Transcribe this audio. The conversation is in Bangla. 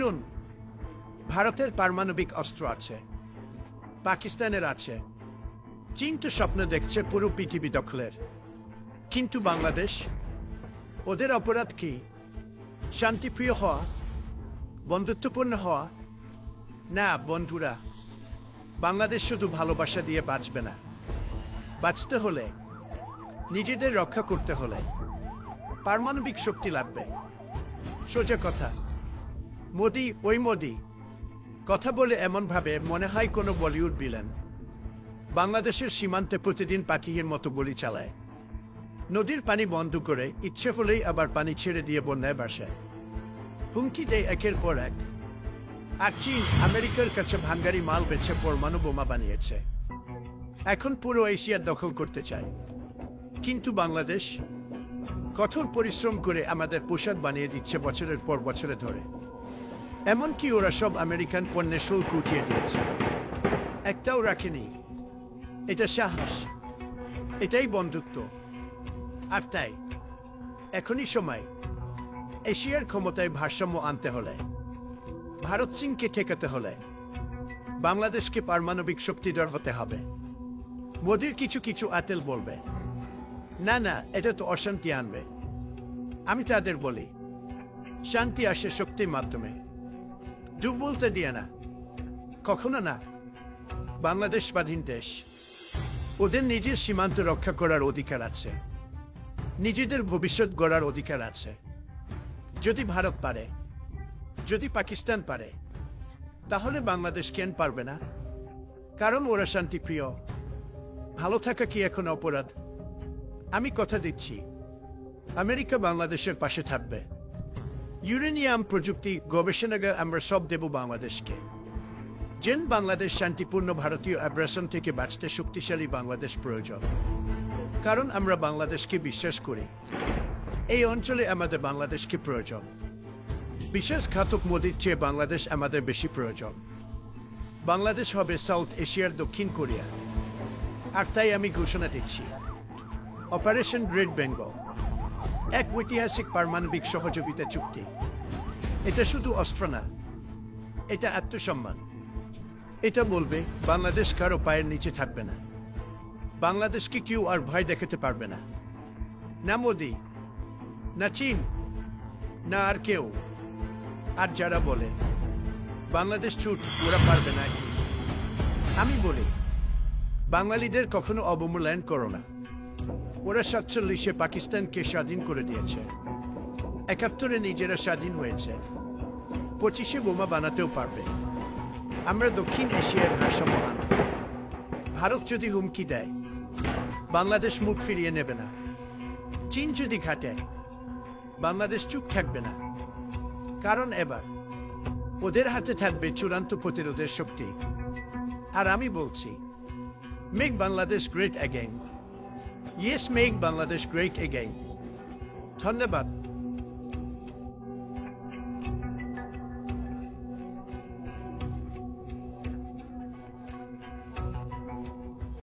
শুনুন, ভারতের পারমাণবিক অস্ত্র আছে, পাকিস্তানের আছে, চীন তো স্বপ্ন দেখছে পুরো পৃথিবী দখলের। কিন্তু বাংলাদেশ, ওদের অপরাধ কি? শান্তিপ্রিয় হওয়া, বন্ধুত্বপূর্ণ হওয়া? না বন্ধুরা, বাংলাদেশ শুধু ভালোবাসা দিয়ে বাঁচবে না। বাঁচতে হলে, নিজেদের রক্ষা করতে হলে পারমাণবিক শক্তি লাগবে। সোজা কথা। মোদি, ওই মোদি কথা বলে এমন ভাবে মনে হয় কোনো বলিউড ভিলেন। বাংলাদেশের সীমান্তে প্রতিদিন পাখির মতো গুলি চালায়, নদীর পানি বন্ধ করে ইচ্ছে হলেই আবার পানি ছেড়ে দিয়ে বন্যায় ভাসায়, হুমকি দেয় একের পর এক। আর চীন আমেরিকার কাছে ভাঙ্গারি মাল বেচে পরমাণু বোমা বানিয়েছে, এখন পুরো এশিয়া দখল করতে চায়। কিন্তু বাংলাদেশ কঠোর পরিশ্রম করে আমাদের পোশাক বানিয়ে দিচ্ছে বছরের পর বছরে ধরে। এমনকি ওরা সব আমেরিকান পণ্যের শুল্ক উঠিয়ে দিয়েছে, একটাও রাখেনি। এটা সাহস, এটাই বন্ধুত্ব। আর তাই এখনই সময় এশিয়ার ক্ষমতায় ভারসাম্য আনতে হলে, ভারত চীনকে ঠেকাতে হলে বাংলাদেশকে পারমাণবিক শক্তিধর হতে হবে। মোদির কিছু কিছু আতেল বলবে, না না, এটা তো অশান্তি আনবে। আমি তাদের বলি, শান্তি আসে শক্তির মাধ্যমে, ডুব বলতে দিয়ে না, কখনো না। বাংলাদেশ স্বাধীন দেশ, ওদের নিজের সীমান্ত রক্ষা করার অধিকার আছে, নিজেদের ভবিষ্যৎ গড়ার অধিকার আছে। যদি ভারত পারে, যদি পাকিস্তান পারে, তাহলে বাংলাদেশ কেন পারবে না? কারণ ওরা শান্তিপ্রিয়। ভালো থাকা কি এখন অপরাধ? আমি কথা দিচ্ছি, আমেরিকা বাংলাদেশের পাশে থাকবে। ইউরেনিয়াম প্রযুক্তি গবেষণাগার আমরা সব দেব বাংলাদেশকে। যেন বাংলাদেশ শান্তিপূর্ণ ভারতীয় আগ্রাসন থেকে বাঁচতে শক্তিশালী বাংলাদেশ প্রয়োজন। কারণ আমরা বাংলাদেশকে বিশ্বাস করি, এই অঞ্চলে আমাদের বাংলাদেশকে প্রয়োজন। বিশ্বাসঘাতক মোদির চেয়ে বাংলাদেশ আমাদের বেশি প্রয়োজন। বাংলাদেশ হবে সাউথ এশিয়ার দক্ষিণ কোরিয়া। আর তাই আমি ঘোষণা দিচ্ছি, অপারেশন গ্রেট বেঙ্গল এক ঐতিহাসিক পারমাণবিক সহযোগিতা চুক্তি। এটা শুধু অস্ত্র না, এটা আত্মসম্মান। এটা বলবে বাংলাদেশ কারো পায়ের নিচে থাকবে না, বাংলাদেশকে কেউ আর ভয় দেখাতে পারবে না। না মোদি, না চীন, না আর কেউ। আর যারা বলে বাংলাদেশ ছুট, ওরা পারবে না, আমি বলি, বাঙালিদের কখনো অবমূল্যায়ন করো না। ওরা 47-এ পাকিস্তানকে স্বাধীন করে দিয়েছে, 71-এ নিজেরা স্বাধীন হয়েছে, 25-এ বোমা বানাতেও পারবে। আমরা দক্ষিণ এশিয়ার ভারসাম্য আনব। ভারত যদি হুমকি দেয়, বাংলাদেশ মুখ ফিরিয়ে নেবে না। চীন যদি ঘাটে, বাংলাদেশ চুপ থাকবে না। কারণ এবার ওদের হাতে থাকবে চূড়ান্ত প্রতিরোধের শক্তি। আর আমি বলছি, make Bangladesh great again. Yes, make Bangladesh great again. ধন্যবাদ।